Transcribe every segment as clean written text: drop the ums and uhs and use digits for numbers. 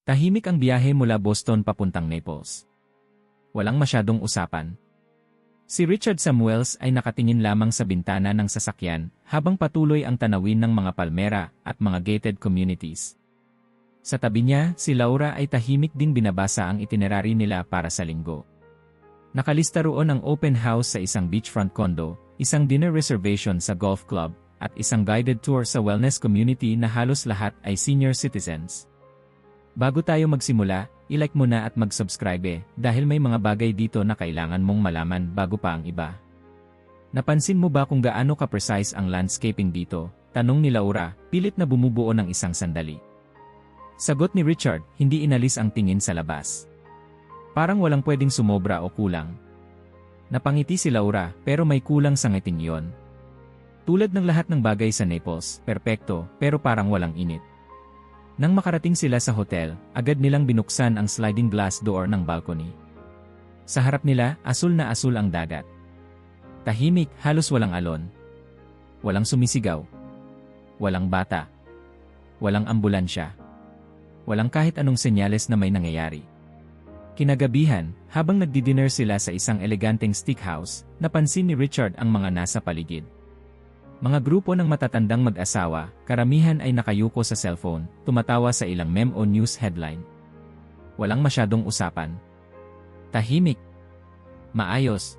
Tahimik ang biyahe mula Boston papuntang Naples. Walang masyadong usapan. Si Richard Samuels ay nakatingin lamang sa bintana ng sasakyan habang patuloy ang tanawin ng mga palmera at mga gated communities. Sa tabi niya, si Laura ay tahimik ding binabasa ang itinerary nila para sa linggo. Nakalista roon ang open house sa isang beachfront condo, isang dinner reservation sa golf club, at isang guided tour sa wellness community na halos lahat ay senior citizens. Bago tayo magsimula, i-like mo na at mag-subscribe dahil may mga bagay dito na kailangan mong malaman bago pa ang iba. Napansin mo ba kung gaano ka-precise ang landscaping dito? Tanong ni Laura, pilit na bumubuo ng isang sandali. Sagot ni Richard, hindi inalis ang tingin sa labas. Parang walang pwedeng sumobra o kulang. Napangiti si Laura, pero may kulang sa ngiting yon. Tulad ng lahat ng bagay sa Naples, perpekto, pero parang walang init. Nang makarating sila sa hotel, agad nilang binuksan ang sliding glass door ng balcony. Sa harap nila, asul na asul ang dagat. Tahimik, halos walang alon. Walang sumisigaw. Walang bata. Walang ambulansya. Walang kahit anong senyales na may nangyayari. Kinagabihan, habang nagdi-dinner sila sa isang eleganteng steakhouse, napansin ni Richard ang mga nasa paligid. Mga grupo ng matatandang mag-asawa, karamihan ay nakayuko sa cellphone, tumatawa sa ilang meme o news headline. Walang masyadong usapan. Tahimik. Maayos.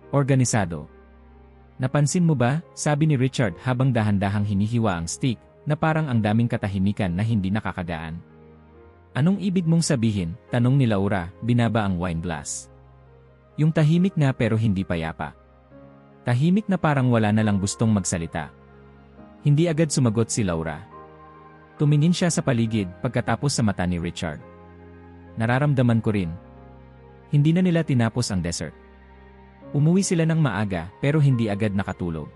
Organisado. Napansin mo ba, sabi ni Richard habang dahan-dahang hinihiwa ang steak, na parang ang daming katahimikan na hindi nakakagaan. Anong ibig mong sabihin? Tanong ni Laura, binaba ang wine glass. Yung tahimik nga pero hindi payapa. Tahimik na parang wala na lang gustong magsalita. Hindi agad sumagot si Laura. Tumingin siya sa paligid pagkatapos sa mata ni Richard. Nararamdaman ko rin. Hindi na nila tinapos ang dessert. Umuwi sila ng maaga pero hindi agad nakatulog.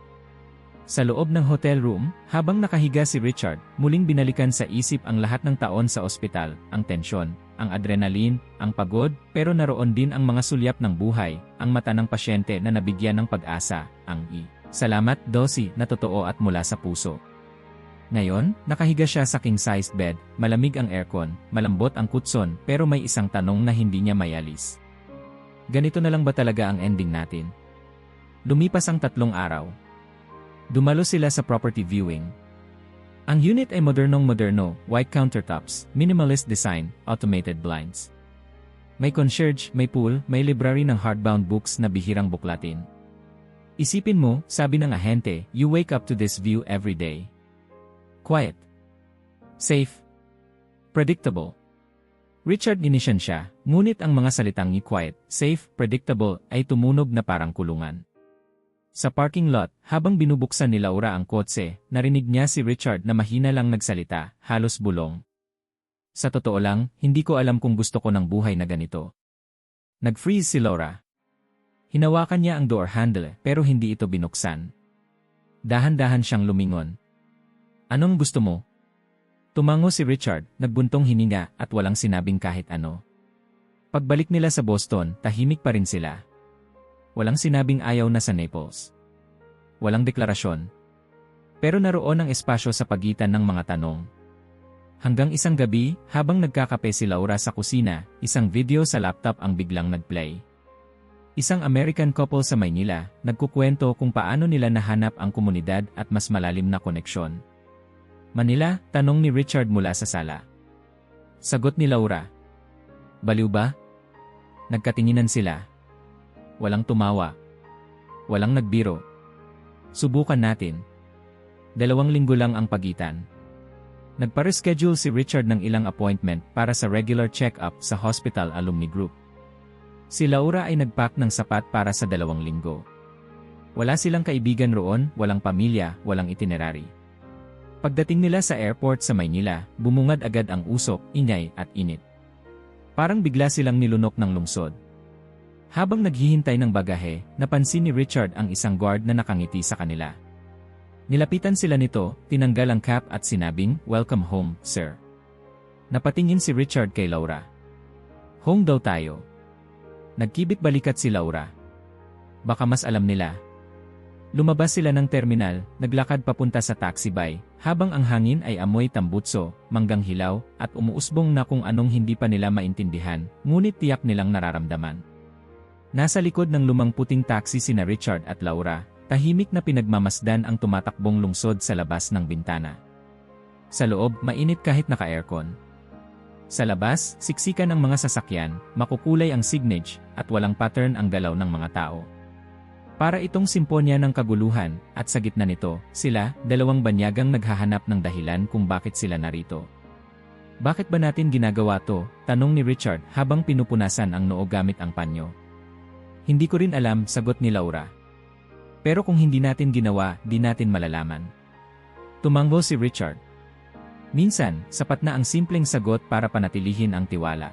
Sa loob ng hotel room, habang nakahiga si Richard, muling binalikan sa isip ang lahat ng taon sa ospital, ang tensyon, ang adrenaline, ang pagod, pero naroon din ang mga sulyap ng buhay, ang mata ng pasyente na nabigyan ng pag-asa, ang salamat dosi na totoo at mula sa puso. Ngayon, nakahiga siya sa king-sized bed, malamig ang aircon, malambot ang kutson, pero may isang tanong na hindi niya mayalis. Ganito na lang ba talaga ang ending natin? Lumipas ang 3 araw. Dumalo sila sa property viewing. Ang unit ay modernong-moderno, white countertops, minimalist design, automated blinds. May concierge, may pool, may library ng hardbound books na bihirang buklatin. Isipin mo, sabi ng ahente, you wake up to this view every day. Quiet. Safe. Predictable. Richard inisyan siya, ngunit ang mga salitang quiet, safe, predictable ay tumunog na parang kulungan. Sa parking lot, habang binubuksan ni Laura ang kotse, narinig niya si Richard na mahina lang nagsalita, halos bulong. Sa totoo lang, hindi ko alam kung gusto ko ng buhay na ganito. Nag-freeze si Laura. Hinawakan niya ang door handle pero hindi ito binuksan. Dahan-dahan siyang lumingon. Anong gusto mo? Tumango si Richard, nagbuntong hininga at walang sinabing kahit ano. Pagbalik nila sa Boston, tahimik pa rin sila. Walang sinabing ayaw na sa Naples. Walang deklarasyon. Pero naroon ang espasyo sa pagitan ng mga tanong. Hanggang isang gabi, habang nagkakape si Laura sa kusina, isang video sa laptop ang biglang nagplay. Isang American couple sa Maynila, nagkukwento kung paano nila nahanap ang komunidad at mas malalim na koneksyon. Manila, tanong ni Richard mula sa sala. Sagot ni Laura. Baliw ba? Nagkatinginan sila. Walang tumawa. Walang nagbiro. Subukan natin. 2 linggo lang ang pagitan. Nagpa-reschedule si Richard ng ilang appointment para sa regular check-up sa hospital alumni group. Si Laura ay nagpack ng sapat para sa 2 linggo. Wala silang kaibigan roon, walang pamilya, walang itinerary. Pagdating nila sa airport sa Maynila, bumungad agad ang usok, ingay at init. Parang bigla silang nilunok ng lungsod. Habang naghihintay ng bagahe, napansin ni Richard ang isang guard na nakangiti sa kanila. Nilapitan sila nito, tinanggal ang cap at sinabing, "Welcome home, sir." Napatingin si Richard kay Laura. Home daw tayo. Nagkibit balikat si Laura. Baka mas alam nila. Lumabas sila ng terminal, naglakad papunta sa taxi bay, habang ang hangin ay amoy tambutso, manggang hilaw, at umuusbong na kung anong hindi pa nila maintindihan, ngunit tiyak nilang nararamdaman. Nasa likod ng lumang puting taxi sina Richard at Laura, tahimik na pinagmamasdan ang tumatakbong lungsod sa labas ng bintana. Sa loob, mainit kahit naka-aircon. Sa labas, siksikan ang mga sasakyan, makukulay ang signage, at walang pattern ang galaw ng mga tao. Para itong simponya ng kaguluhan, at sa gitna nito, sila, dalawang banyagang naghahanap ng dahilan kung bakit sila narito. Bakit ba natin ginagawa to? Tanong ni Richard habang pinupunasan ang noo gamit ang panyo. Hindi ko rin alam, sagot ni Laura. Pero kung hindi natin ginawa, di natin malalaman. Tumango si Richard. Minsan, sapat na ang simpleng sagot para panatilihin ang tiwala.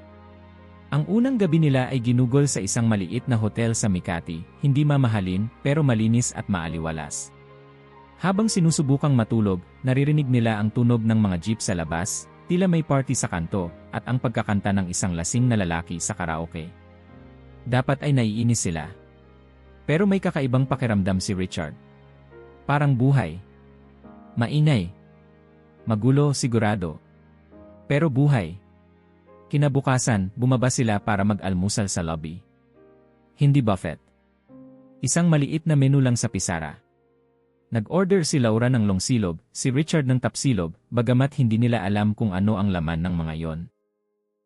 Ang unang gabi nila ay ginugol sa isang maliit na hotel sa Makati, hindi mamahalin pero malinis at maaliwalas. Habang sinusubukang matulog, naririnig nila ang tunog ng mga jeep sa labas, tila may party sa kanto, at ang pagkakanta ng isang lasing na lalaki sa karaoke. Dapat ay naiinis sila. Pero may kakaibang pakiramdam si Richard. Parang buhay. Maingay. Magulo sigurado. Pero buhay. Kinabukasan, bumaba sila para mag-almusal sa lobby. Hindi buffet. Isang maliit na menu lang sa pisara. Nag-order si Laura ng longsilog, si Richard ng tapsilog, bagamat hindi nila alam kung ano ang laman ng mga yon.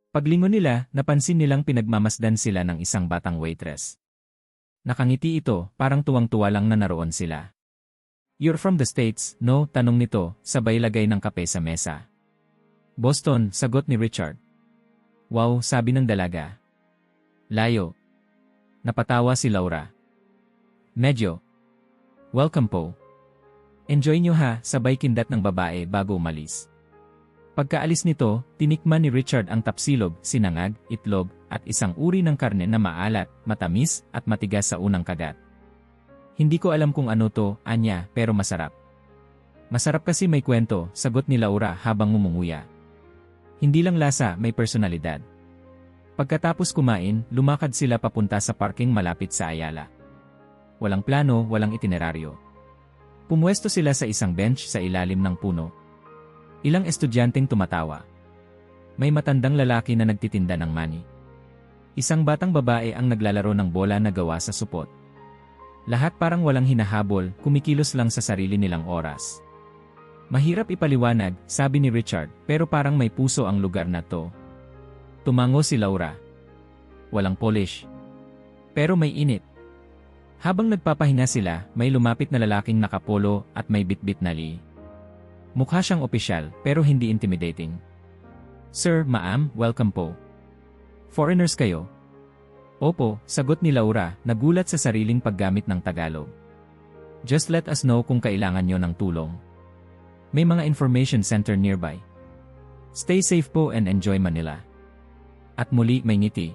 Paglingon nila, napansin nilang pinagmamasdan sila ng isang batang waitress. Nakangiti ito, parang tuwang-tuwa lang na naroon sila. "You're from the States, no?" tanong nito, sabay lagay ng kape sa mesa. "Boston," sagot ni Richard. "Wow," sabi ng dalaga. "Layo." Napatawa si Laura. "Medyo." "Welcome po." "Enjoy nyo ha," sabay kindat ng babae bago umalis. Pagkaalis nito, tinikman ni Richard ang tapsilog, sinangag, itlog, at isang uri ng karne na maalat, matamis, at matigas sa unang kagat. "Hindi ko alam kung ano to, anya, pero masarap." "Masarap kasi may kwento," sagot ni Laura habang ngumunguya. Hindi lang lasa, may personalidad. Pagkatapos kumain, lumakad sila papunta sa parking malapit sa Ayala. Walang plano, walang itineraryo. Pumuesto sila sa isang bench sa ilalim ng puno. Ilang estudyanteng tumatawa. May matandang lalaki na nagtitinda ng mani. Isang batang babae ang naglalaro ng bola na gawa sa supot. Lahat parang walang hinahabol, kumikilos lang sa sarili nilang oras. "Mahirap ipaliwanag," sabi ni Richard, "pero parang may puso ang lugar na to." Tumango si Laura. "Walang polish. Pero may init." Habang nagpapahinga sila, may lumapit na lalaking nakapolo at may bitbit na li. Mukha siyang opisyal, pero hindi intimidating. "Sir, ma'am, welcome po. Foreigners kayo?" "Opo," sagot ni Laura, nagulat sa sariling paggamit ng Tagalog. "Just let us know kung kailangan nyo ng tulong. May mga information center nearby. Stay safe po and enjoy Manila." At muli may ngiti.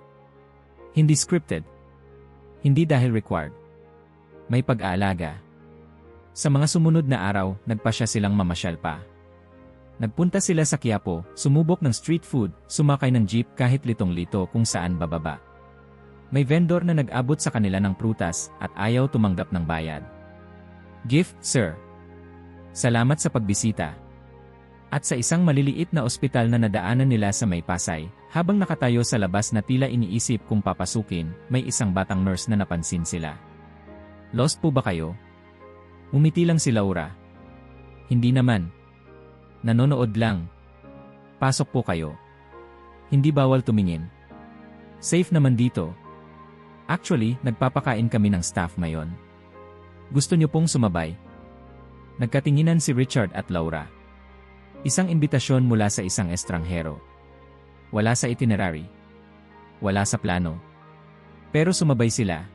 Hindi scripted. Hindi dahil required. May pag-aalaga. Sa mga sumunod na araw, nagpasya silang mamasyal pa. Nagpunta sila sa Quiapo, sumubok ng street food, sumakay ng jeep kahit litong-lito kung saan bababa. May vendor na nag-abot sa kanila ng prutas at ayaw tumanggap ng bayad. "Gift, sir. Salamat sa pagbisita." At sa isang maliliit na ospital na nadaanan nila sa May Pasay, habang nakatayo sa labas na tila iniisip kung papasukin, may isang batang nurse na napansin sila. "Lost po ba kayo?" Umiti lang si Laura. "Hindi naman. Nanonood lang. Pasok po kayo. Hindi bawal tumingin. Safe naman dito. Actually, nagpapakain kami ng staff ngayon. Gusto niyo pong sumabay?" Nagkatinginan si Richard at Laura. Isang imbitasyon mula sa isang estranghero. Wala sa itinerary. Wala sa plano. Pero sumabay sila.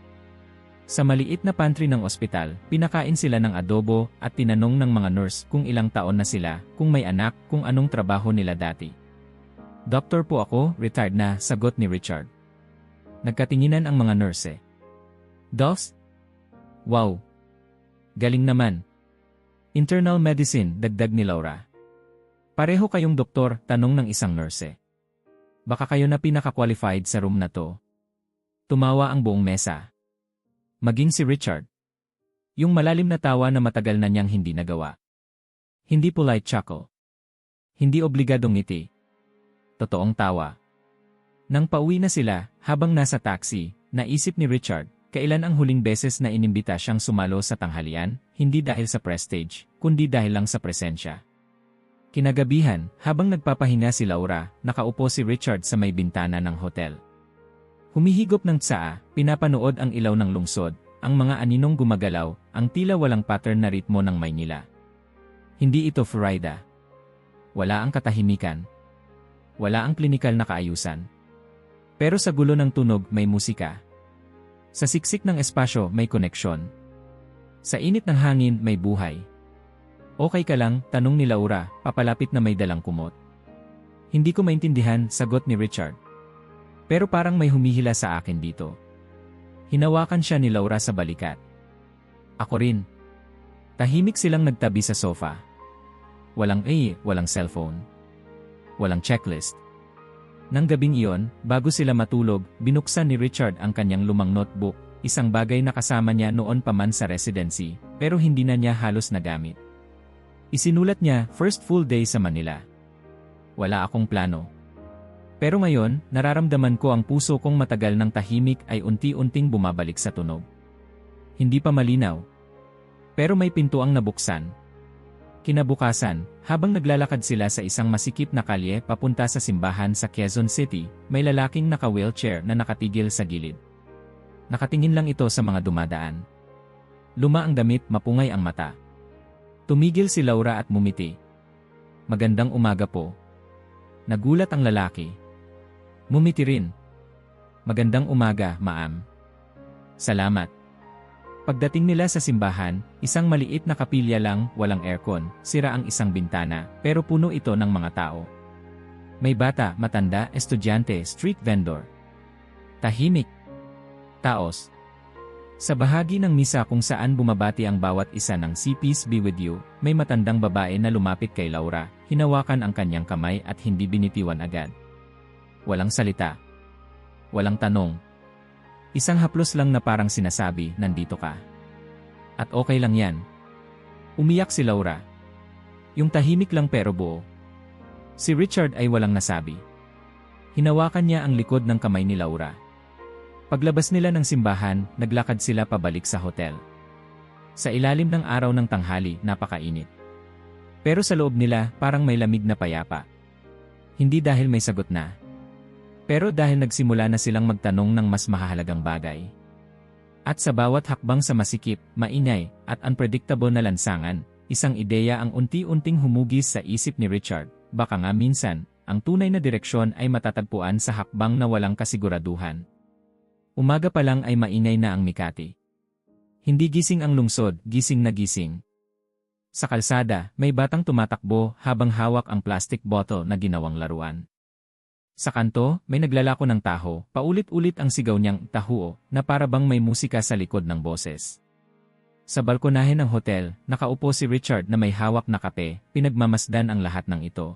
Sa maliit na pantry ng ospital, pinakain sila ng adobo at tinanong ng mga nurse kung ilang taon na sila, kung may anak, kung anong trabaho nila dati. "Doktor po ako, retired na," sagot ni Richard. Nagkatinginan ang mga nurse. "Dos? Wow. Galing naman." "Internal medicine," dagdag ni Laura. "Pareho kayong doktor?" tanong ng isang nurse. "Baka kayo na pinaka-qualified sa room na to." Tumawa ang buong mesa. Maging si Richard. Yung malalim na tawa na matagal na niyang hindi nagawa. Hindi polite chuckle. Hindi obligadong ngiti. Totoong tawa. Nang pauwi na sila, habang nasa taxi, naisip ni Richard, kailan ang huling beses na inimbita siyang sumalo sa tanghalian, hindi dahil sa prestige, kundi dahil lang sa presensya. Kinagabihan, habang nagpapahinga si Laura, nakaupo si Richard sa may bintana ng hotel. Humihigop ng tsaa, pinapanood ang ilaw ng lungsod, ang mga aninong gumagalaw, ang tila walang pattern na ritmo ng Maynila. Hindi ito Florida. Wala ang katahimikan. Wala ang klinikal na kaayusan. Pero sa gulo ng tunog may musika. Sa siksik ng espasyo may koneksyon. Sa init ng hangin may buhay. Okay ka lang, tanong ni Laura, papalapit na may dalang kumot. Hindi ko maintindihan, sagot ni Richard. Pero parang may humihila sa akin dito. Hinawakan siya ni Laura sa balikat. Ako rin. Tahimik silang nagtabi sa sofa. Walang cellphone. Walang checklist. Nang gabing iyon, bago sila matulog, binuksan ni Richard ang kanyang lumang notebook, isang bagay na kasama niya noon pa man sa residency, pero hindi na niya halos nagamit. Isinulat niya, first full day sa Manila. Wala akong plano. Pero ngayon, nararamdaman ko ang puso kong matagal ng tahimik ay unti-unting bumabalik sa tunog. Hindi pa malinaw. Pero may pinto ang nabuksan. Kinabukasan, habang naglalakad sila sa isang masikip na kalye papunta sa simbahan sa Quezon City, may lalaking naka-wheelchair na nakatigil sa gilid. Nakatingin lang ito sa mga dumadaan. Luma ang damit, mapungay ang mata. Tumigil si Laura at mumiti. Magandang umaga po. Nagulat ang lalaki. Mumiti rin. Magandang umaga, ma'am. Salamat. Pagdating nila sa simbahan, isang maliit na kapilya lang, walang aircon, sira ang isang bintana, pero puno ito ng mga tao. May bata, matanda, estudyante, street vendor. Tahimik. Taos. Sa bahagi ng misa kung saan bumabati ang bawat isa ng "Peace be with you", may matandang babae na lumapit kay Laura, hinawakan ang kanyang kamay at hindi binitiwan agad. Walang salita. Walang tanong. Isang haplos lang na parang sinasabi, nandito ka. At okay lang yan. Umiyak si Laura. Yung tahimik lang pero buo. Si Richard ay walang nasabi. Hinawakan niya ang likod ng kamay ni Laura. Paglabas nila ng simbahan, naglakad sila pabalik sa hotel. Sa ilalim ng araw ng tanghali, napakainit. Pero sa loob nila, parang may lamig na payapa. Hindi dahil may sagot na. Pero dahil nagsimula na silang magtanong ng mas mahahalagang bagay. At sa bawat hakbang sa masikip, maingay, at unpredictable na lansangan, isang ideya ang unti-unting humugis sa isip ni Richard. Baka nga minsan, ang tunay na direksyon ay matatagpuan sa hakbang na walang kasiguraduhan. Umaga pa lang ay maingay na ang Mikati. Hindi gising ang lungsod, gising na gising. Sa kalsada, may batang tumatakbo habang hawak ang plastic bottle na ginawang laruan. Sa kanto, may naglalako ng taho, paulit-ulit ang sigaw niyang tahuo na para bang may musika sa likod ng boses. Sa balkonahe ng hotel, nakaupo si Richard na may hawak na kape, pinagmamasdan ang lahat ng ito.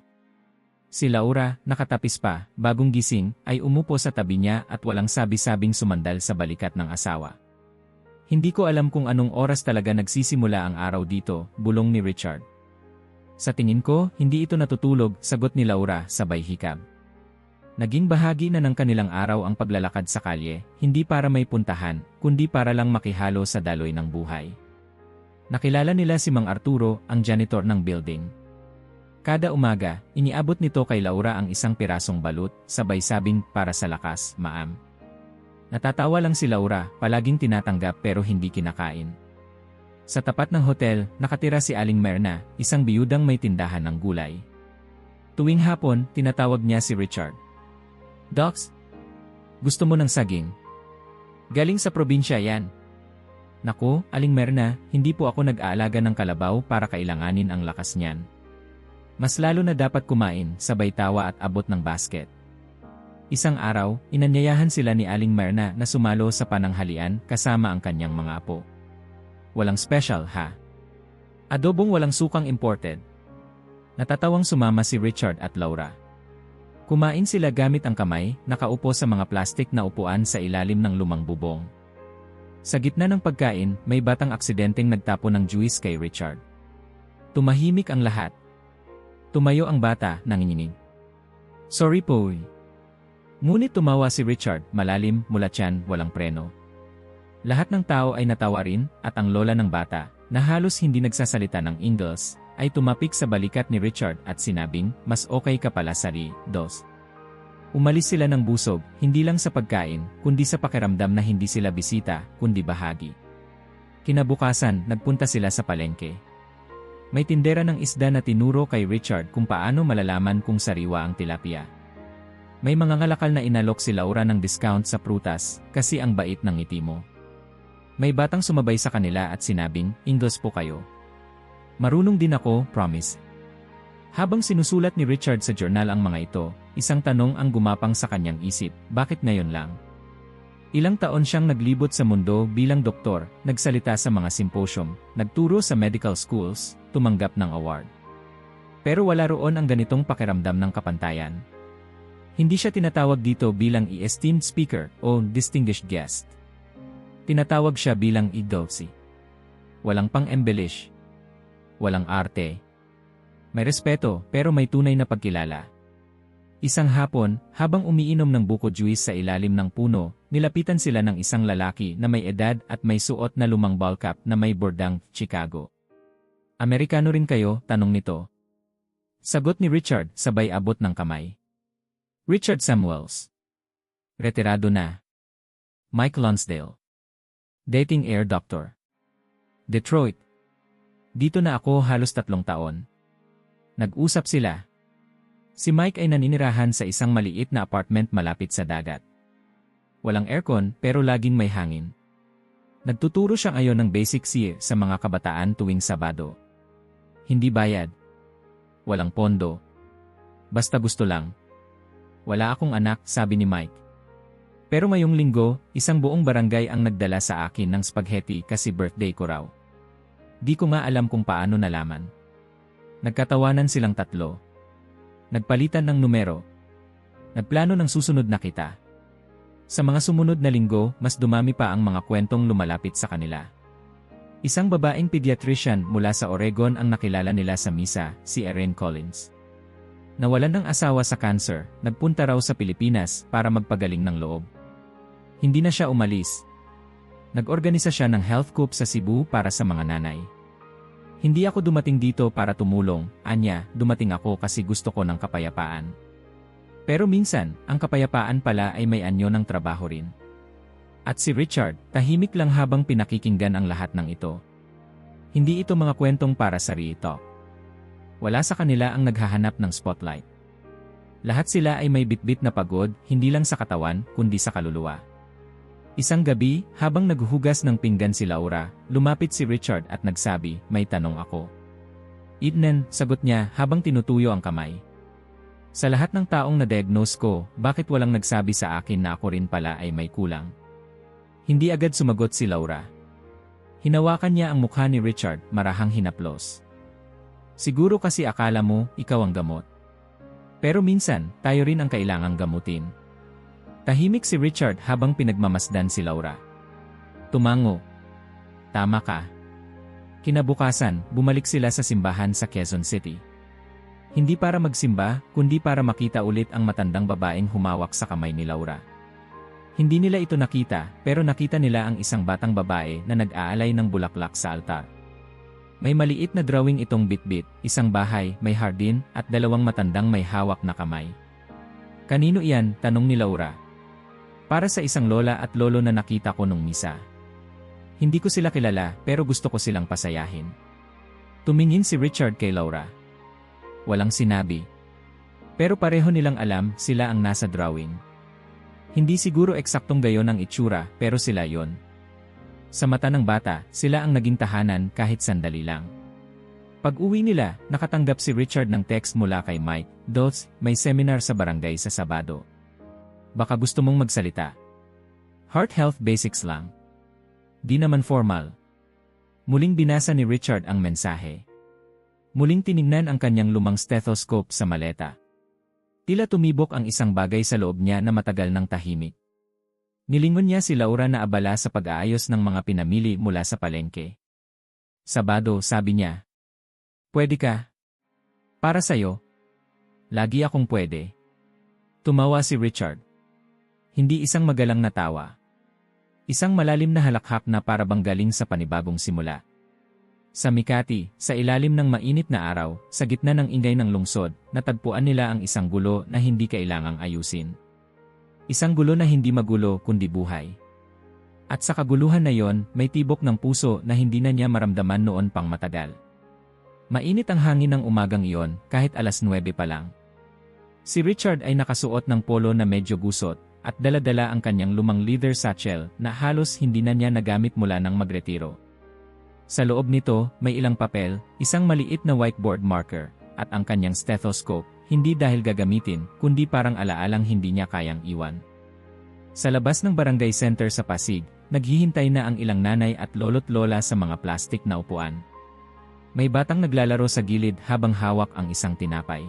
Si Laura, nakatapis pa, bagong gising, ay umupo sa tabi niya at walang sabi-sabing sumandal sa balikat ng asawa. Hindi ko alam kung anong oras talaga nagsisimula ang araw dito, bulong ni Richard. Sa tingin ko, hindi ito natutulog, sagot ni Laura, sabay hikab. Naging bahagi na ng kanilang araw ang paglalakad sa kalye, hindi para may puntahan, kundi para lang makihalo sa daloy ng buhay. Nakilala nila si Mang Arturo, ang janitor ng building. Kada umaga, iniabot nito kay Laura ang isang pirasong balut, sabay sabing, para sa lakas, ma'am. Natatawa lang si Laura, palaging tinatanggap pero hindi kinakain. Sa tapat ng hotel, nakatira si Aling Merna, isang biyudang may tindahan ng gulay. Tuwing hapon, tinatawag niya si Richard. Docs, gusto mo ng saging? Galing sa probinsya yan. Naku, Aling Merna, hindi po ako nag-aalaga ng kalabaw para kailanganin ang lakas niyan. Mas lalo na dapat kumain, sabay tawa at abot ng basket. Isang araw, inanyayahan sila ni Aling Merna na sumalo sa pananghalian kasama ang kanyang mga apo. Walang special ha? Adobong walang sukang imported. Natatawang sumama si Richard at Laura. Kumain sila gamit ang kamay, nakaupo sa mga plastik na upuan sa ilalim ng lumang bubong. Sa gitna ng pagkain, may batang aksidenteng nagtapo ng juice kay Richard. Tumahimik ang lahat. Tumayo ang bata, nanginginig. Sorry po. Ngunit tumawa si Richard, malalim, mula tiyan, walang preno. Lahat ng tao ay natawa rin, at ang lola ng bata, na halos hindi nagsasalita ng English, ay tumapik sa balikat ni Richard at sinabing, mas okay ka pala sari, dos. Umalis sila ng busog, hindi lang sa pagkain, kundi sa pakiramdam na hindi sila bisita, kundi bahagi. Kinabukasan, nagpunta sila sa palengke. May tindera ng isda na tinuro kay Richard kung paano malalaman kung sariwa ang tilapia. May mga ngalakal na inalok si Laura ng discount sa prutas, kasi ang bait ng ngiti mo. May batang sumabay sa kanila at sinabing, English po kayo. Marunong din ako, promise. Habang sinusulat ni Richard sa journal ang mga ito, isang tanong ang gumapang sa kanyang isip, bakit ngayon lang? Ilang taon siyang naglibot sa mundo bilang doktor, nagsalita sa mga symposium, nagturo sa medical schools, tumanggap ng award. Pero wala roon ang ganitong pakiramdam ng kapantayan. Hindi siya tinatawag dito bilang esteemed speaker o distinguished guest. Tinatawag siya bilang idolsi. Walang pang-embellish. Walang arte. May respeto pero may tunay na pagkilala. Isang hapon, habang umiinom ng buko juice sa ilalim ng puno, nilapitan sila ng isang lalaki na may edad at may suot na lumang ball cap na may bordang Chicago. Amerikano rin kayo? Tanong nito. Sagot ni Richard, sabay abot ng kamay. Richard Samuels. Retirado na. Mike Lonsdale. Dating air doctor. Detroit. Dito na ako halos 3 taon. Nag-usap sila. Si Mike ay naninirahan sa isang maliit na apartment malapit sa dagat. Walang aircon pero laging may hangin. Nagtuturo siya ngayon ng basic C sa mga kabataan tuwing Sabado. Hindi bayad. Walang pondo. Basta gusto lang. Wala akong anak, sabi ni Mike. Pero ngayong linggo, isang buong barangay ang nagdala sa akin ng spaghetti kasi birthday ko raw. Di ko nga alam kung paano nalaman. Nagkatawanan silang 3. Nagpalitan ng numero. Nagplano ng susunod na kita. Sa mga sumunod na linggo, mas dumami pa ang mga kwentong lumalapit sa kanila. Isang babaeng pediatrician mula sa Oregon ang nakilala nila sa misa, si Erin Collins. Nawalan ng asawa sa cancer, nagpunta raw sa Pilipinas para magpagaling ng loob. Hindi na siya umalis. Nag-organisa siya ng health coup sa Cebu para sa mga nanay. Hindi ako dumating dito para tumulong, anya, dumating ako kasi gusto ko ng kapayapaan. Pero minsan, ang kapayapaan pala ay may anyo ng trabaho rin. At si Richard, tahimik lang habang pinakikinggan ang lahat ng ito. Hindi ito mga kwentong para sa talk. Wala sa kanila ang naghahanap ng spotlight. Lahat sila ay may bitbit na pagod, hindi lang sa katawan, kundi sa kaluluwa. Isang gabi, habang naghuhugas ng pinggan si Laura, lumapit si Richard at nagsabi, may tanong ako. Idnen, sagot niya habang tinutuyo ang kamay. Sa lahat ng taong na-diagnose ko, bakit walang nagsabi sa akin na ako rin pala ay may kulang? Hindi agad sumagot si Laura. Hinawakan niya ang mukha ni Richard, marahang hinaplos. Siguro kasi akala mo, ikaw ang gamot. Pero minsan, tayo rin ang kailangang gamutin. Tahimik si Richard habang pinagmamasdan si Laura. Tumango. Tama ka. Kinabukasan, bumalik sila sa simbahan sa Quezon City. Hindi para magsimba, kundi para makita ulit ang matandang babaeng humawak sa kamay ni Laura. Hindi nila ito nakita, pero nakita nila ang isang batang babae na nag-aalay ng bulaklak sa altar. May maliit na drawing itong bitbit, isang bahay, may hardin, at 2 matandang may hawak na kamay. Kanino iyan? Tanong ni Laura. Para sa isang lola at lolo na nakita ko nung misa. Hindi ko sila kilala pero gusto ko silang pasayahin. Tumingin si Richard kay Laura. Walang sinabi. Pero pareho nilang alam sila ang nasa drawing. Hindi siguro eksaktong gayon ang itsura pero sila yon. Sa mata ng bata, sila ang naging tahanan kahit sandali lang. Pag-uwi nila, nakatanggap si Richard ng text mula kay Mike, "Dos, may seminar sa barangay sa Sabado. Baka gusto mong magsalita." Heart health basics lang. Di naman formal. Muling binasa ni Richard ang mensahe. Muling tiningnan ang kanyang lumang stethoscope sa maleta. Tila tumibok ang isang bagay sa loob niya na matagal ng tahimik. Nilingon niya si Laura na abala sa pag-aayos ng mga pinamili mula sa palengke. Sabado, sabi niya. Pwede ka? Para sa'yo. Lagi akong pwede. Tumawa si Richard. Hindi isang magalang na tawa. Isang malalim na halakhak na para bang galing sa panibagong simula. Sa Mikati, sa ilalim ng mainit na araw, sa gitna ng ingay ng lungsod, natagpuan nila ang isang gulo na hindi kailangang ayusin. Isang gulo na hindi magulo kundi buhay. At sa kaguluhan na yon, may tibok ng puso na hindi na niya maramdaman noon pang matagal. Mainit ang hangin ng umagang iyon, kahit 9:00 pa lang. Si Richard ay nakasuot ng polo na medyo gusot, at dala-dala ang kanyang lumang leather satchel na halos hindi na niya nagamit mula nang magretiro. Sa loob nito, may ilang papel, isang maliit na whiteboard marker, at ang kanyang stethoscope, hindi dahil gagamitin, kundi parang alaalang hindi niya kayang iwan. Sa labas ng barangay center sa Pasig, naghihintay na ang ilang nanay at lolo't lola sa mga plastik na upuan. May batang naglalaro sa gilid habang hawak ang isang tinapay.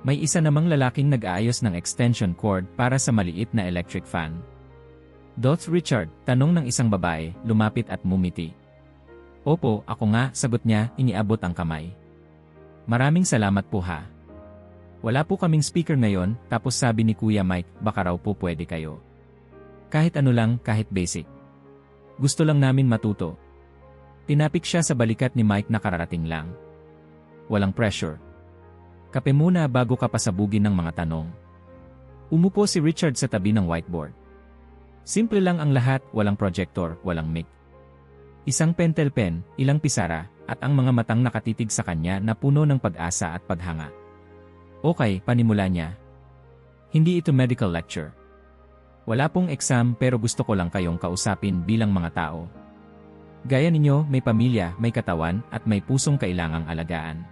May isa namang lalaking nag-aayos ng extension cord para sa maliit na electric fan. "Doth Richard?" tanong ng isang babae, lumapit at mumiti. "Opo, ako nga," sagot niya, iniabot ang kamay. "Maraming salamat po ha. Wala po kaming speaker ngayon," tapos sabi ni Kuya Mike, "baka raw po pwede kayo. Kahit ano lang, kahit basic. Gusto lang namin matuto." Tinapik siya sa balikat ni Mike na kararating lang. Walang pressure. Kape muna bago ka pasabugin ng mga tanong. Umupo si Richard sa tabi ng whiteboard. Simple lang ang lahat, walang projector, walang mic. Isang pentel pen, ilang pisara, at ang mga matang nakatitig sa kanya na puno ng pag-asa at paghanga. "Okay," panimula niya. "Hindi ito medical lecture. Wala pong exam pero gusto ko lang kayong kausapin bilang mga tao. Gaya ninyo, may pamilya, may katawan, at may pusong kailangang alagaan."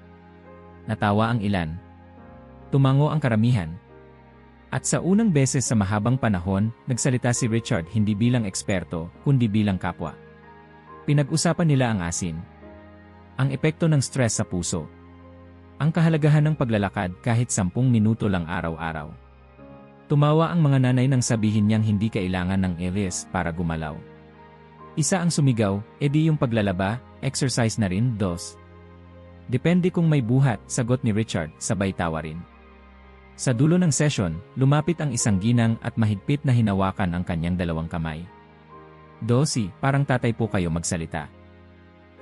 Natawa ang ilan. Tumango ang karamihan. At sa unang beses sa mahabang panahon, nagsalita si Richard hindi bilang eksperto, kundi bilang kapwa. Pinag-usapan nila ang asin. Ang epekto ng stress sa puso. Ang kahalagahan ng paglalakad kahit 10 minuto lang araw-araw. Tumawa ang mga nanay nang sabihin niyang hindi kailangan ng Elias para gumalaw. Isa ang sumigaw, edi yung paglalaba, exercise na rin, dos. "Depende kung may buhat," sagot ni Richard, sabay tawa rin. Sa dulo ng session, lumapit ang isang ginang at mahigpit na hinawakan ang kanyang dalawang kamay. "Dosi, parang tatay po kayo magsalita.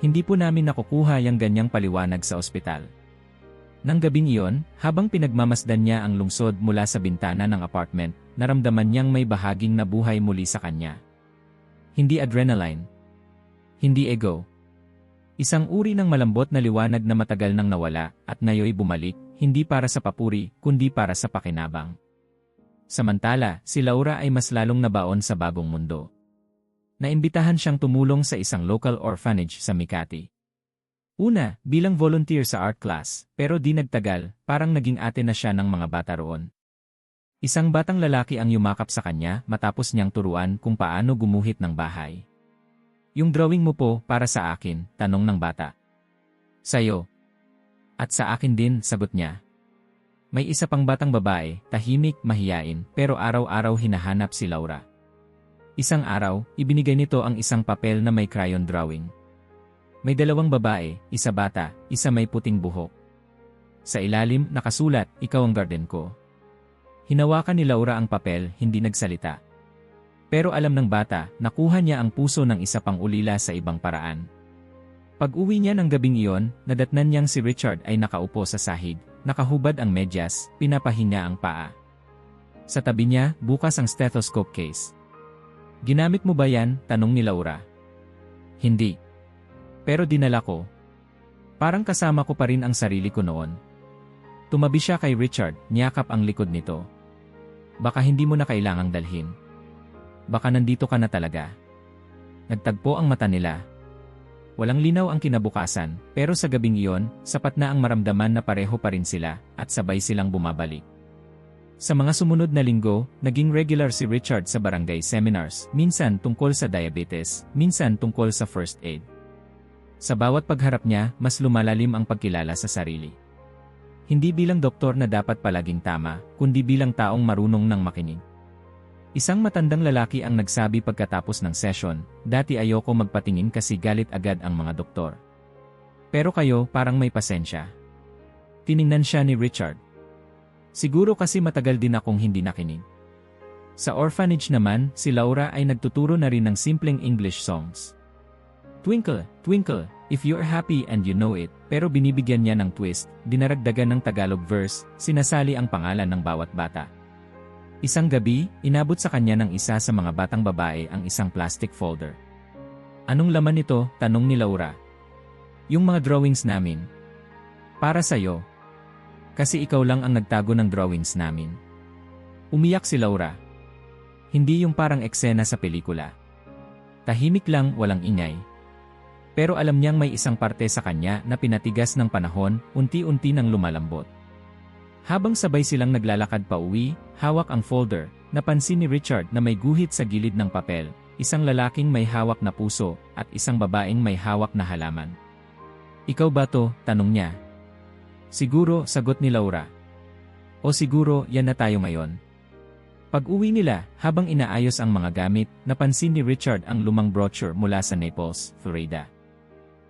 Hindi po namin nakukuha yung ganyang paliwanag sa ospital." Nang gabing iyon, habang pinagmamasdan niya ang lungsod mula sa bintana ng apartment, naramdaman niyang may bahaging nabuhay muli sa kanya. Hindi adrenaline. Hindi ego. Isang uri ng malambot na liwanag na matagal nang nawala at ngayoy bumalik, hindi para sa papuri, kundi para sa pakinabang. Samantala, si Laura ay mas lalong nabaon sa bagong mundo. Naimbitahan siyang tumulong sa isang local orphanage sa Mikati. Una, bilang volunteer sa art class, pero di nagtagal, parang naging ate na siya ng mga bata roon. Isang batang lalaki ang yumakap sa kanya matapos niyang turuan kung paano gumuhit ng bahay. "Yung drawing mo po, para sa akin," tanong ng bata. "Sa'yo." "At sa akin din," sagot niya. May isa pang batang babae, tahimik, mahiyain, pero araw-araw hinahanap si Laura. Isang araw, ibinigay nito ang isang papel na may crayon drawing. May 2 babae, isa bata, isa may puting buhok. Sa ilalim, nakasulat, "Ikaw ang garden ko." Hinawakan ni Laura ang papel, hindi nagsalita. Pero alam ng bata, nakuha niya ang puso ng isa pang ulila sa ibang paraan. Pag-uwi niya ng gabing iyon, nadatnan niyang si Richard ay nakaupo sa sahig, nakahubad ang medyas, pinapahinga ang paa. Sa tabi niya, bukas ang stethoscope case. "Ginamit mo ba yan?" tanong ni Laura. "Hindi. Pero dinala ko. Parang kasama ko pa rin ang sarili ko noon." Tumabi siya kay Richard, niyakap ang likod nito. "Baka hindi mo na kailangang dalhin. Baka nandito ka na talaga." Nagtagpo ang mata nila. Walang linaw ang kinabukasan, pero sa gabing iyon, sapat na ang maramdaman na pareho pa rin sila, at sabay silang bumabalik. Sa mga sumunod na linggo, naging regular si Richard sa barangay seminars, minsan tungkol sa diabetes, minsan tungkol sa first aid. Sa bawat pagharap niya, mas lumalalim ang pagkilala sa sarili. Hindi bilang doktor na dapat palaging tama, kundi bilang taong marunong ng makinig. Isang matandang lalaki ang nagsabi pagkatapos ng session, "Dati ayoko magpatingin kasi galit agad ang mga doktor. Pero kayo parang may pasensya." Tiningnan siya ni Richard. "Siguro kasi matagal din akong hindi nakinig." Sa orphanage naman, si Laura ay nagtuturo na rin ng simpleng English songs. "Twinkle, twinkle, if you're happy and you know it," pero binibigyan niya ng twist, dinaragdagan ng Tagalog verse, sinasali ang pangalan ng bawat bata. Isang gabi, inabot sa kanya ng isa sa mga batang babae ang isang plastic folder. "Anong laman nito?" tanong ni Laura. "Yung mga drawings namin." "Para sa'yo. Kasi ikaw lang ang nagtago ng drawings namin." Umiyak si Laura. Hindi yung parang eksena sa pelikula. Tahimik lang, walang ingay. Pero alam niyang may isang parte sa kanya na pinatigas ng panahon, unti-unti nang lumalambot. Habang sabay silang naglalakad pa uwi, hawak ang folder, napansin ni Richard na may guhit sa gilid ng papel, isang lalaking may hawak na puso, at isang babaeng may hawak na halaman. "Ikaw ba to?" tanong niya. "Siguro," sagot ni Laura. "O siguro, yan na tayo ngayon." Pag-uwi nila, habang inaayos ang mga gamit, napansin ni Richard ang lumang brochure mula sa Naples, Florida.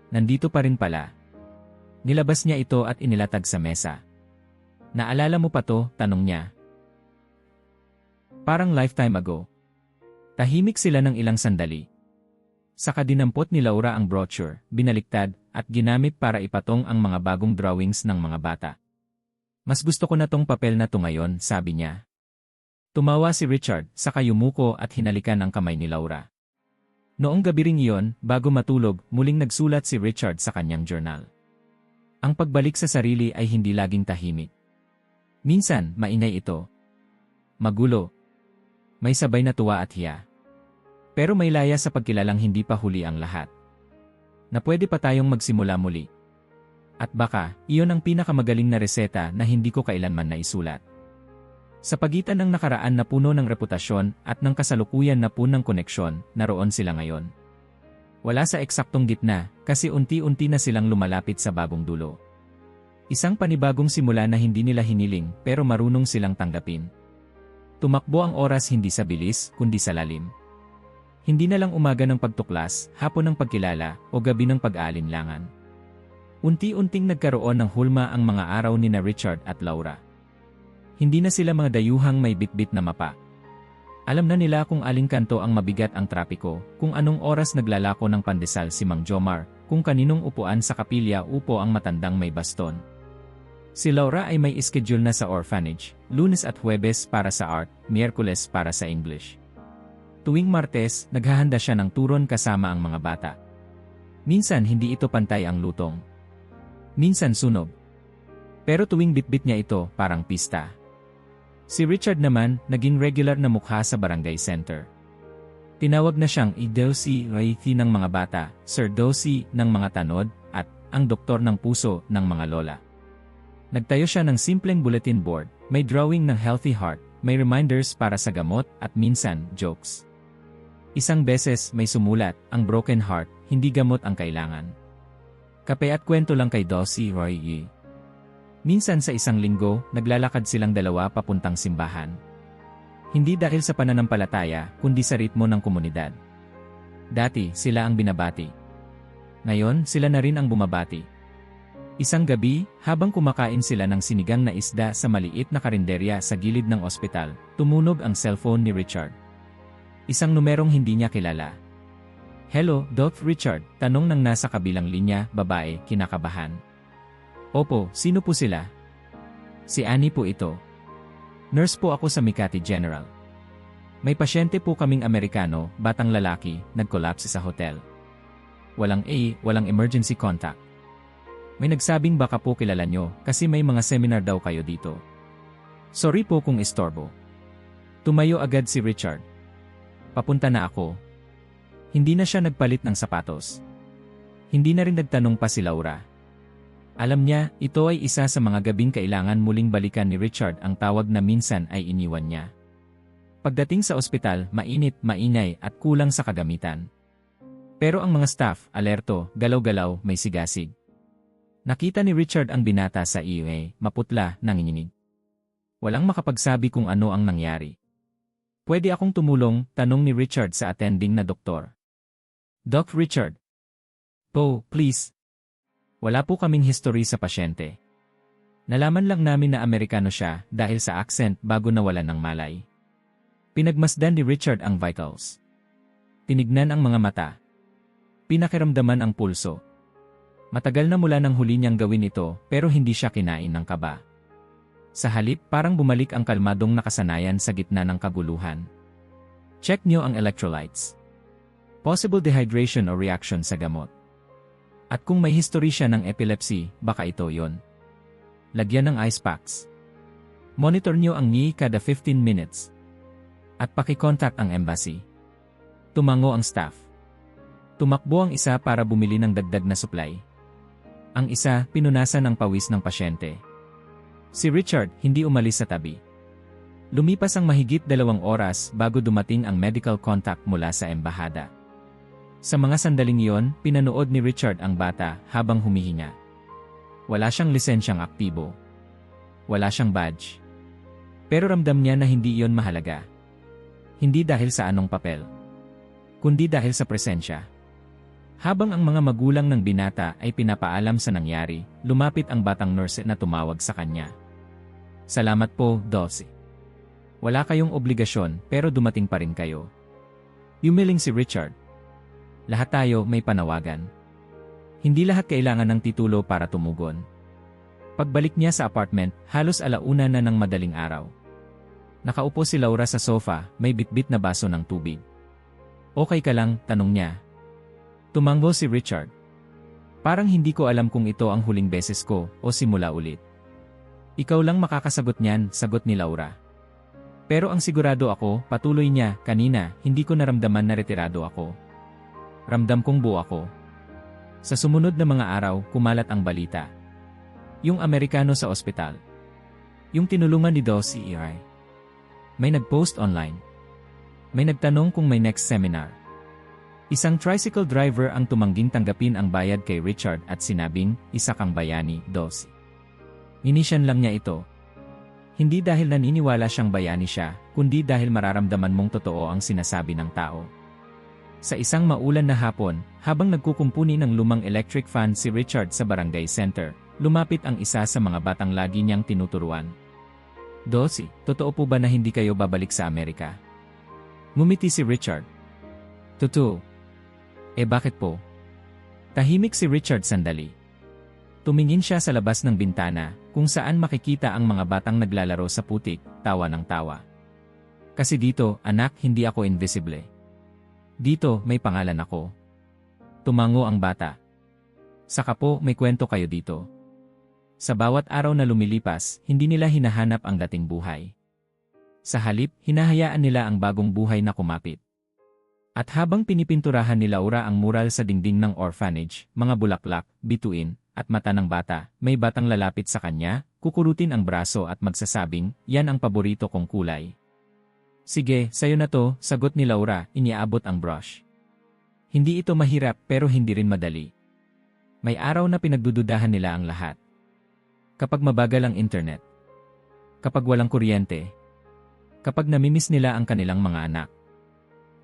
Nandito pa rin pala. Nilabas niya ito at inilatag sa mesa. "Naalala mo pa to?" tanong niya. "Parang lifetime ago." Tahimik sila ng ilang sandali. Saka dinampot ni Laura ang brochure, binaliktad, at ginamit para ipatong ang mga bagong drawings ng mga bata. "Mas gusto ko na tong papel na to ngayon," sabi niya. Tumawa si Richard, saka yumuko at hinalikan ang kamay ni Laura. Noong gabi ring iyon, bago matulog, muling nagsulat si Richard sa kanyang journal. Ang pagbalik sa sarili ay hindi laging tahimik. Minsan, maingay ito. Magulo. May sabay na tuwa at hiya. Pero may laya sa pagkilalang hindi pa huli ang lahat. Na pwede pa tayong magsimula muli. At baka, iyon ang pinakamagaling na reseta na hindi ko kailanman naisulat. Sa pagitan ng nakaraan na puno ng reputasyon at ng kasalukuyan na punang koneksyon, naroon sila ngayon. Wala sa eksaktong gitna, kasi unti-unti na silang lumalapit sa bagong dulo. Isang panibagong simula na hindi nila hiniling, pero marunong silang tanggapin. Tumakbo ang oras hindi sa bilis, kundi sa lalim. Hindi na lang umaga ng pagtuklas, hapon ng pagkilala, o gabi ng pag-aalinlangan. Unti-unting nagkaroon ng hulma ang mga araw ni na Richard at Laura. Hindi na sila mga dayuhang may bitbit na mapa. Alam na nila kung aling kanto ang mabigat ang trapiko, kung anong oras naglalako ng pandesal si Mang Jomar, kung kaninong upuan sa kapilya upo ang matandang may baston. Si Laura ay may schedule na sa orphanage, Lunes at Huwebes para sa art, Miyerkules para sa English. Tuwing Martes, naghahanda siya ng turon kasama ang mga bata. Minsan hindi ito pantay ang lutong. Minsan sunog. Pero tuwing bitbit niya ito, parang pista. Si Richard naman, naging regular na mukha sa barangay center. Tinawag na siyang Dosi Raithi ng mga bata, Sir Dosi ng mga tanod, at ang doktor ng puso ng mga lola. Nagtayo siya ng simpleng bulletin board, may drawing ng healthy heart, may reminders para sa gamot, at minsan, jokes. Isang beses may sumulat, ang broken heart, hindi gamot ang kailangan. Kape at kwento lang kay Dosi Roy. Minsan sa isang linggo, naglalakad silang dalawa papuntang simbahan. Hindi dahil sa pananampalataya, kundi sa ritmo ng komunidad. Dati, sila ang binabati. Ngayon, sila na rin ang bumabati. Isang gabi, habang kumakain sila ng sinigang na isda sa maliit na karinderya sa gilid ng ospital, tumunog ang cellphone ni Richard. Isang numerong hindi niya kilala. "Hello, Doc Richard," tanong ng nasa kabilang linya, babae, kinakabahan. "Opo, sino po sila?" "Si Annie po ito. Nurse po ako sa Makati General. May pasyente po kaming Amerikano, batang lalaki, nag-collapse sa hotel. Walang emergency contact. May nagsabing baka po kilala nyo, kasi may mga seminar daw kayo dito. Sorry po kung istorbo." Tumayo agad si Richard. "Papunta na ako." Hindi na siya nagpalit ng sapatos. Hindi na rin nagtanong pa si Laura. Alam niya, ito ay isa sa mga gabing kailangan muling balikan ni Richard ang tawag na minsan ay iniwan niya. Pagdating sa ospital, mainit, maingay at kulang sa kagamitan. Pero ang mga staff, alerto, galaw-galaw, may sigasig. Nakita ni Richard ang binata sa EUA, maputla, nanginginig. Walang makapagsabi kung ano ang nangyari. Pwede akong tumulong, tanong ni Richard sa attending na doktor. Doc Richard. Po, please. Wala po kaming history sa pasyente. Nalaman lang namin na Amerikano siya dahil sa accent bago nawalan ng malay. Pinagmasdan ni Richard ang vitals. Tinignan ang mga mata. Pinakiramdaman ang pulso. Matagal na mula nang huli niyang gawin ito pero hindi siya kinain ng kaba. Sa halip parang bumalik ang kalmadong nakasanayan sa gitna ng kaguluhan. Check niyo ang electrolytes. Possible dehydration o reaction sa gamot. At kung may history siya ng epilepsy, baka ito yon. Lagyan ng ice packs. Monitor niyo ang NI kada 15 minutes. At pakicontact ang embassy. Tumango ang staff. Tumakbo ang isa para bumili ng dagdag na supply. Ang isa, pinunasan ang pawis ng pasyente. Si Richard, hindi umalis sa tabi. Lumipas ang mahigit 2 oras bago dumating ang medical contact mula sa embahada. Sa mga sandaling iyon, pinanood ni Richard ang bata habang humihinga. Wala siyang lisensyang aktibo. Wala siyang badge. Pero ramdam niya na hindi iyon mahalaga. Hindi dahil sa anong papel, kundi dahil sa presensya. Habang ang mga magulang ng binata ay pinapaalam sa nangyari, lumapit ang batang nurse na tumawag sa kanya. Salamat po, Dulcie. Wala kayong obligasyon pero dumating pa rin kayo. Yumiling si Richard. Lahat tayo may panawagan. Hindi lahat kailangan ng titulo para tumugon. Pagbalik niya sa apartment, halos 1:00 na ng madaling araw. Nakaupo si Laura sa sofa, may bitbit na baso ng tubig. Okay ka lang, tanong niya. Tumango si Richard. Parang hindi ko alam kung ito ang huling beses ko o simula ulit. Ikaw lang makakasagot niyan, sagot ni Laura. Pero ang sigurado ako, patuloy niya, kanina, hindi ko naramdaman na retirado ako. Ramdam kong buo ako. Sa sumunod na mga araw, kumalat ang balita. Yung Amerikano sa ospital. Yung tinulungan ni Dulcie E.I. May nag-post online. May nagtanong kung may next seminar. Isang tricycle driver ang tumangging tanggapin ang bayad kay Richard at sinabing, isa kang bayani, Dulcie. Inisyan lang niya ito. Hindi dahil naniniwala siyang bayani siya, kundi dahil mararamdaman mong totoo ang sinasabi ng tao. Sa isang maulan na hapon, habang nagkukumpuni ng lumang electric fan si Richard sa barangay center, lumapit ang isa sa mga batang lagi niyang tinuturuan. Dulcie, totoo po ba na hindi kayo babalik sa Amerika? Ngumiti si Richard. Totoo. Bakit po? Tahimik si Richard sandali. Tumingin siya sa labas ng bintana, kung saan makikita ang mga batang naglalaro sa putik, tawa ng tawa. Kasi dito, anak, hindi ako invisible. Dito, may pangalan ako. Tumango ang bata. Saka po, may kwento kayo dito. Sa bawat araw na lumilipas, hindi nila hinahanap ang dating buhay. Sa halip, hinahayaan nila ang bagong buhay na kumapit. At habang pinipinturahan ni Laura ang mural sa dingding ng orphanage, mga bulaklak, bituin, at mata ng bata, may batang lalapit sa kanya, kukurutin ang braso at magsasabing, yan ang paborito kong kulay. Sige, sayo na to, sagot ni Laura, iniabot ang brush. Hindi ito mahirap pero hindi rin madali. May araw na pinagdududahan nila ang lahat. Kapag mabagal ang internet. Kapag walang kuryente. Kapag namimiss nila ang kanilang mga anak.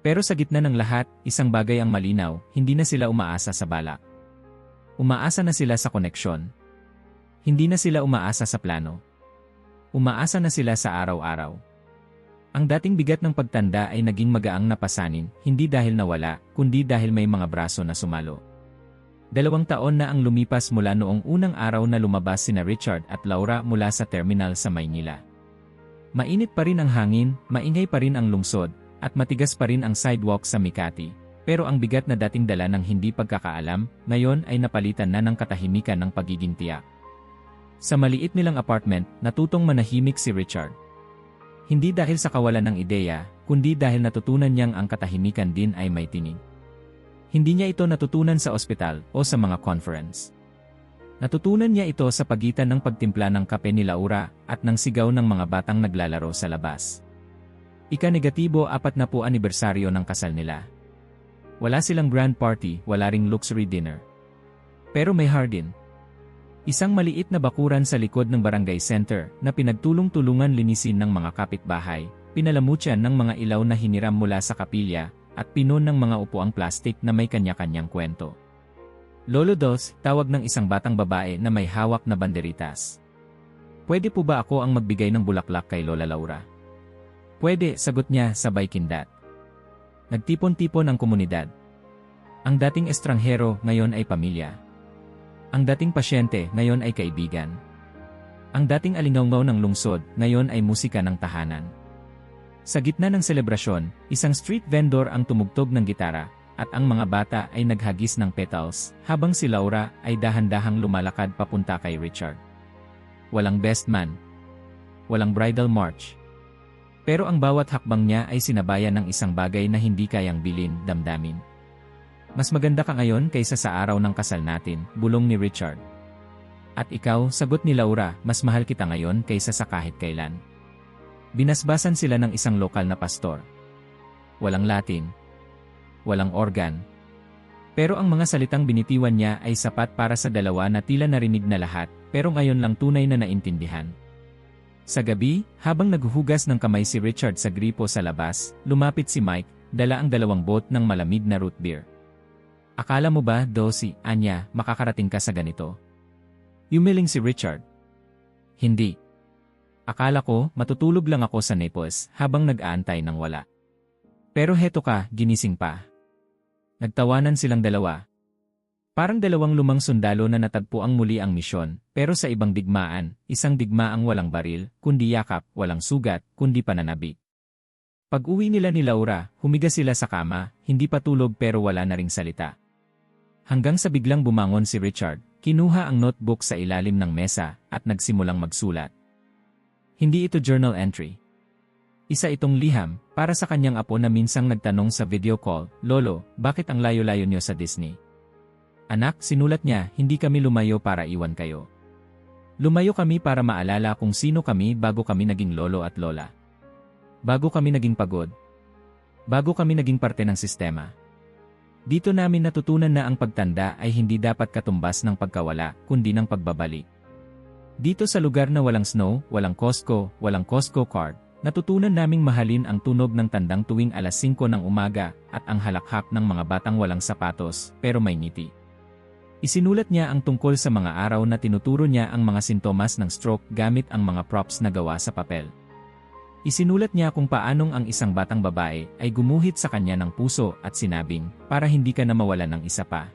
Pero sa gitna ng lahat, isang bagay ang malinaw, hindi na sila umaasa sa balak. Umaasa na sila sa koneksyon. Hindi na sila umaasa sa plano. Umaasa na sila sa araw-araw. Ang dating bigat ng pagtanda ay naging magaang napasanin, hindi dahil nawala, kundi dahil may mga braso na sumalo. 2 taon na ang lumipas mula noong unang araw na lumabas sina Richard at Laura mula sa terminal sa Maynila. Mainit pa rin ang hangin, maingay pa rin ang lungsod, at matigas pa rin ang sidewalk sa Makati. Pero ang bigat na dating dala ng hindi pagkakaalam, ngayon ay napalitan na ng katahimikan ng pagiging tiyak. Sa maliit nilang apartment, natutong manahimik si Richard. Hindi dahil sa kawalan ng ideya, kundi dahil natutunan niyang ang katahimikan din ay may tinig. Hindi niya ito natutunan sa ospital o sa mga conference. Natutunan niya ito sa pagitan ng pagtimpla ng kape ni Laura at ng sigaw ng mga batang naglalaro sa labas. Ika-negatibo 40 anibersaryo ng kasal nila. Wala silang grand party, wala ring luxury dinner. Pero may hardin. Isang maliit na bakuran sa likod ng barangay center na pinagtulong-tulungan linisin ng mga kapitbahay, pinalamutyan ng mga ilaw na hiniram mula sa kapilya, at pinon ng mga upuang plastik na may kanya-kanyang kwento. Lolo Dos, tawag ng isang batang babae na may hawak na banderitas. Pwede po ba ako ang magbigay ng bulaklak kay Lola Laura? Pwede, sagot niya sabay kindat. Nagtipon-tipon ang komunidad. Ang dating estranghero ngayon ay pamilya. Ang dating pasyente ngayon ay kaibigan. Ang dating alingawngaw ng lungsod ngayon ay musika ng tahanan. Sa gitna ng selebrasyon, isang street vendor ang tumugtog ng gitara, at ang mga bata ay naghagis ng petals, habang si Laura ay dahan-dahang lumalakad papunta kay Richard. Walang best man. Walang bridal march. Pero ang bawat hakbang niya ay sinabayan ng isang bagay na hindi kayang bilin, damdamin. Mas maganda ka ngayon kaysa sa araw ng kasal natin, bulong ni Richard. At ikaw, sagot ni Laura, mas mahal kita ngayon kaysa sa kahit kailan. Binasbasan sila ng isang lokal na pastor. Walang Latin. Walang organ. Pero ang mga salitang binitiwan niya ay sapat para sa dalawa na tila narinig na lahat, pero ngayon lang tunay na naintindihan. Sa gabi, habang naghuhugas ng kamay si Richard sa gripo sa labas, lumapit si Mike, dala ang 2 bot ng malamig na root beer. Akala mo ba, Dosi, anya, makakarating ka sa ganito? Yumiling si Richard. Hindi. Akala ko, matutulog lang ako sa Naples habang nag-aantay ng wala. Pero heto ka, ginising pa. Nagtawanan silang dalawa. Parang 2 lumang sundalo na natagpuang muli ang misyon, pero sa ibang digmaan, isang digmaang walang baril, kundi yakap, walang sugat, kundi pananabik. Pag-uwi nila ni Laura, humiga sila sa kama, hindi pa tulog pero wala na ring salita. Hanggang sa biglang bumangon si Richard, kinuha ang notebook sa ilalim ng mesa, at nagsimulang magsulat. Hindi ito journal entry. Isa itong liham, para sa kanyang apo na minsang nagtanong sa video call, Lolo, bakit ang layo-layo niyo sa Disney? Anak, sinulat niya, hindi kami lumayo para iwan kayo. Lumayo kami para maalala kung sino kami bago kami naging lolo at lola. Bago kami naging pagod. Bago kami naging parte ng sistema. Dito namin natutunan na ang pagtanda ay hindi dapat katumbas ng pagkawala, kundi ng pagbabalik. Dito sa lugar na walang snow, walang Costco card, natutunan naming mahalin ang tunog ng tandang tuwing alas 5 ng umaga at ang halakhak ng mga batang walang sapatos, pero may ngiti. Isinulat niya ang tungkol sa mga araw na tinuturo niya ang mga sintomas ng stroke gamit ang mga props na gawa sa papel. Isinulat niya kung paanong ang isang batang babae ay gumuhit sa kanya ng puso at sinabing, para hindi ka na mawalan ng isa pa.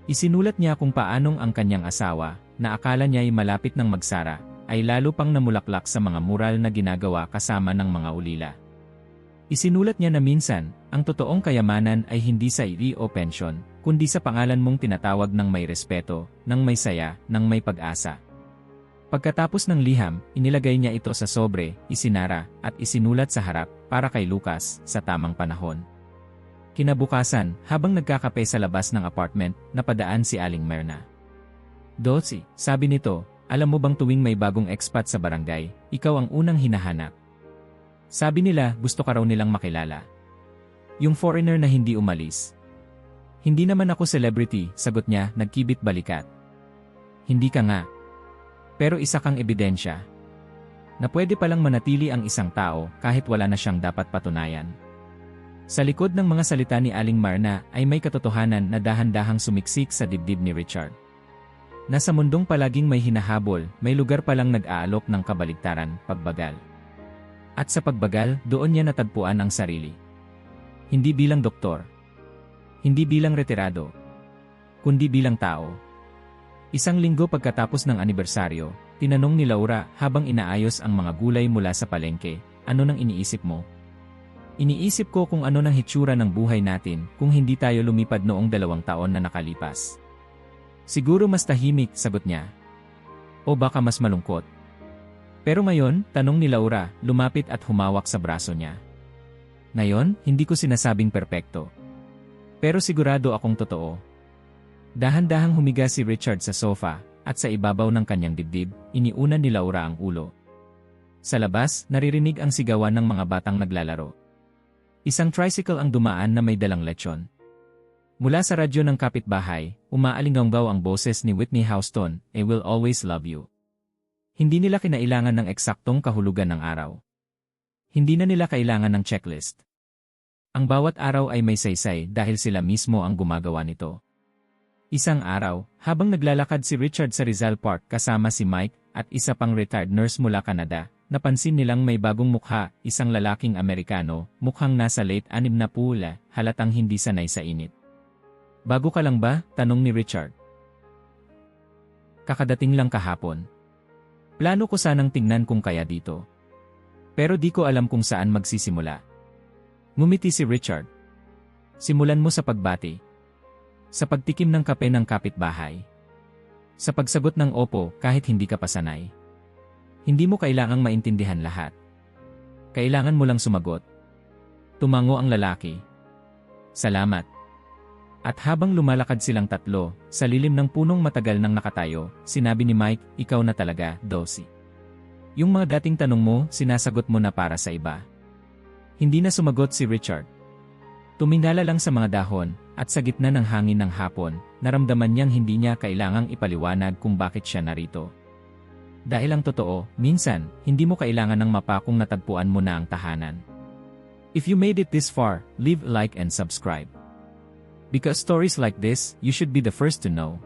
Isinulat niya kung paanong ang kanyang asawa, na akala niya ay malapit ng magsara, ay lalo pang namulaklak sa mga mural na ginagawa kasama ng mga ulila. Isinulat niya na minsan, ang totoong kayamanan ay hindi sa iri o pensyon, kundi sa pangalan mong tinatawag ng may respeto, ng may saya, ng may pag-asa. Pagkatapos ng liham, inilagay niya ito sa sobre, isinara, at isinulat sa harap, para kay Lucas, sa tamang panahon. Kinabukasan, habang nagkakape sa labas ng apartment, napadaan si Aling Myrna. Dosi, sabi nito, alam mo bang tuwing may bagong expat sa barangay, ikaw ang unang hinahanap? Sabi nila, gusto ka raw nilang makilala. Yung foreigner na hindi umalis. Hindi naman ako celebrity, sagot niya, nagkibit balikat. Hindi ka nga. Pero isa kang ebidensya. Na pwede palang manatili ang isang tao kahit wala na siyang dapat patunayan. Sa likod ng mga salita ni Aling Myrna ay may katotohanan na dahan-dahang sumiksik sa dibdib ni Richard. Nasa mundong palaging may hinahabol, may lugar palang nag-aalok ng kabaligtaran, pagbagal. At sa pagbagal, doon niya natagpuan ang sarili. Hindi bilang doktor. Hindi bilang retirado. Kundi bilang tao. Isang linggo pagkatapos ng anibersaryo, tinanong ni Laura habang inaayos ang mga gulay mula sa palengke, ano nang iniisip mo? Iniisip ko kung ano nang hitsura ng buhay natin kung hindi tayo lumipad noong 2 taon na nakalipas. Siguro mas tahimik, sagot niya. O baka mas malungkot. Pero ngayon, tanong ni Laura, lumapit at humawak sa braso niya. Ngayon, hindi ko sinasabing perpekto. Pero sigurado akong totoo. Dahan-dahang humiga si Richard sa sofa, at sa ibabaw ng kanyang dibdib, iniunan ni Laura ang ulo. Sa labas, naririnig ang sigawan ng mga batang naglalaro. Isang tricycle ang dumaan na may dalang lechon. Mula sa radyo ng kapitbahay, umaalinggaw ang boses ni Whitney Houston, I Will Always Love You. Hindi nila kinailangan ng eksaktong kahulugan ng araw. Hindi na nila kailangan ng checklist. Ang bawat araw ay may saysay dahil sila mismo ang gumagawa nito. Isang araw, habang naglalakad si Richard sa Rizal Park kasama si Mike at isa pang retired nurse mula Canada, napansin nilang may bagong mukha, isang lalaking Amerikano, mukhang nasa late 60, halatang hindi sanay sa init. "Bago ka lang ba?" tanong ni Richard. "Kakadating lang kahapon. Plano ko sanang tingnan kung kaya dito. Pero di ko alam kung saan magsisimula." Ngumiti si Richard. "Simulan mo sa pagbati. Sa pagtikim ng kape ng kapitbahay. Sa pagsagot ng opo kahit hindi ka pa sanay. Hindi mo kailangang maintindihan lahat. Kailangan mo lang sumagot." Tumango ang lalaki. "Salamat." At habang lumalakad silang tatlo, sa lilim ng punong matagal nang nakatayo, sinabi ni Mike, "Ikaw na talaga, Dossie. Yung mga dating tanong mo, sinasagot mo na para sa iba." Hindi na sumagot si Richard. Tumingala lang sa mga dahon, at sa gitna ng hangin ng hapon, naramdaman niyang hindi niya kailangang ipaliwanag kung bakit siya narito. Dahil ang totoo, minsan, hindi mo kailangan ng mapa kung natagpuan mo na ang tahanan. If you made it this far, leave a like and subscribe. Because stories like this, you should be the first to know.